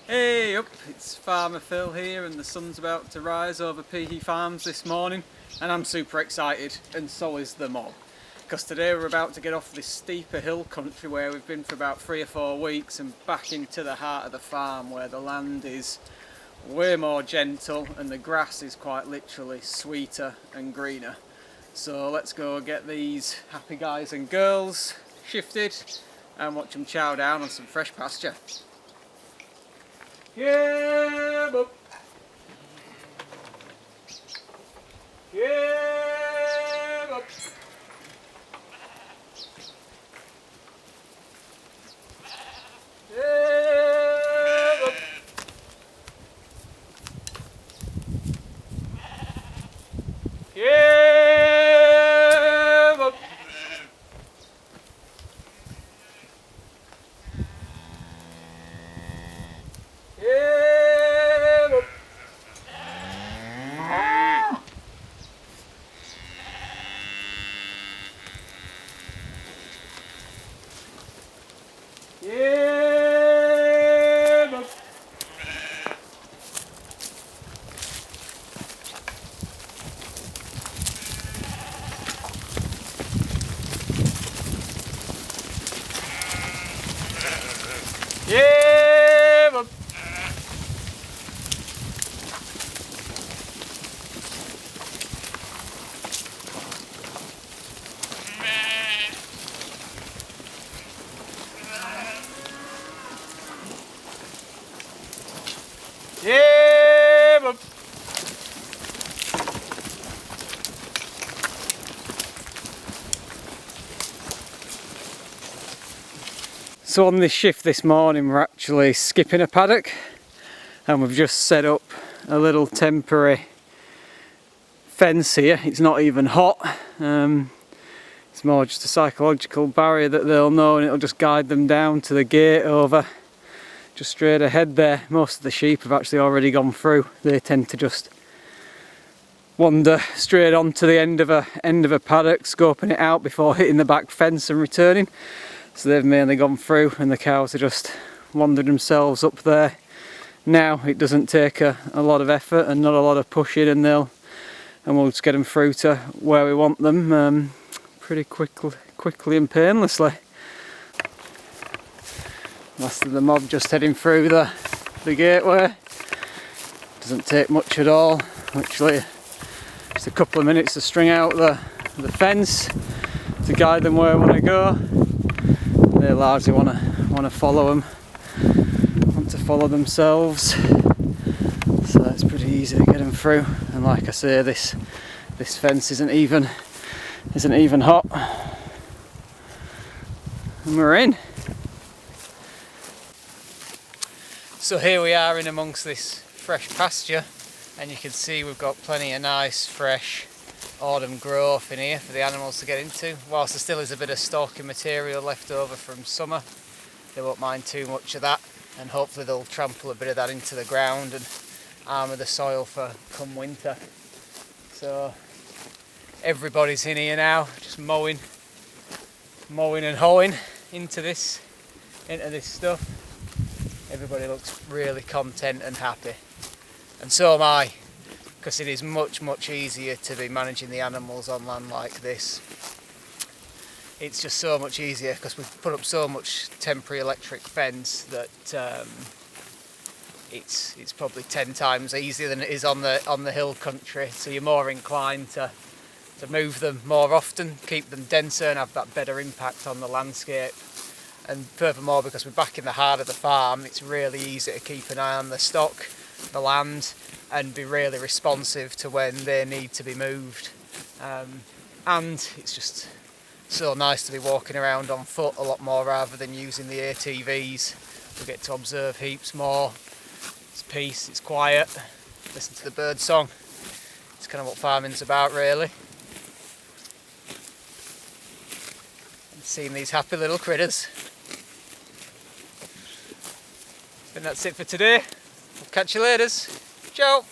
Hey up, it's Pharmer Phil here and the sun's about to rise over Peahy Farms this morning and I'm super excited and so is the mob. Because today we're about to get off this steeper hill country where we've been for about 3 or 4 weeks and back into the heart of the farm where the land is way more gentle and the grass is quite literally sweeter and greener. So let's go get these happy guys and girls shifted and watch them chow down on some fresh pasture. Yeah, boop. Yeah, boop. Yeah, boop. Yeah, boop. Yeah, but yeah, but so on this shift this morning we're actually skipping a paddock and we've just set up a little temporary fence here. It's not even hot, it's more just a psychological barrier that they'll know and it'll just guide them down to the gate over just straight ahead there. Most of the sheep have actually already gone through. They tend to just wander straight on to the end of a paddock, scoping it out before hitting the back fence and returning. So they've mainly gone through and the cows are just wandered themselves up there. Now it doesn't take a lot of effort and not a lot of pushing and we'll just get them through to where we want them pretty quickly and painlessly. Rest of the mob just heading through the gateway. Doesn't take much at all, literally just a couple of minutes to string out the fence to guide them where I want to go. They largely want to follow them, want to follow themselves, so it's pretty easy to get them through. And like I say, this fence isn't even hot, and we're in. So here we are in amongst this fresh pasture, and you can see we've got plenty of nice fresh autumn growth in here for the animals to get into. Whilst there still is a bit of stalking material left over from summer, they won't mind too much of that, and hopefully they'll trample a bit of that into the ground and armour the soil for come winter. So everybody's in here now, just mowing and hoeing into this stuff. Everybody looks really content and happy, and so am I, because it is much easier to be managing the animals on land like this. It's just so much easier because we've put up so much temporary electric fence that it's probably 10 times easier than it is on the hill country. So you're more inclined to move them more often, keep them denser and have that better impact on the landscape. And furthermore, because we're back in the heart of the farm, it's really easy to keep an eye on the stock, the land, and be really responsive to when they need to be moved. And it's just so nice to be walking around on foot a lot more rather than using the ATVs. We get to observe heaps more. It's peace, it's quiet, listen to the bird song. It's kind of what farming's about, really. And seeing these happy little critters. And that's it for today. We'll catch you later. Ciao.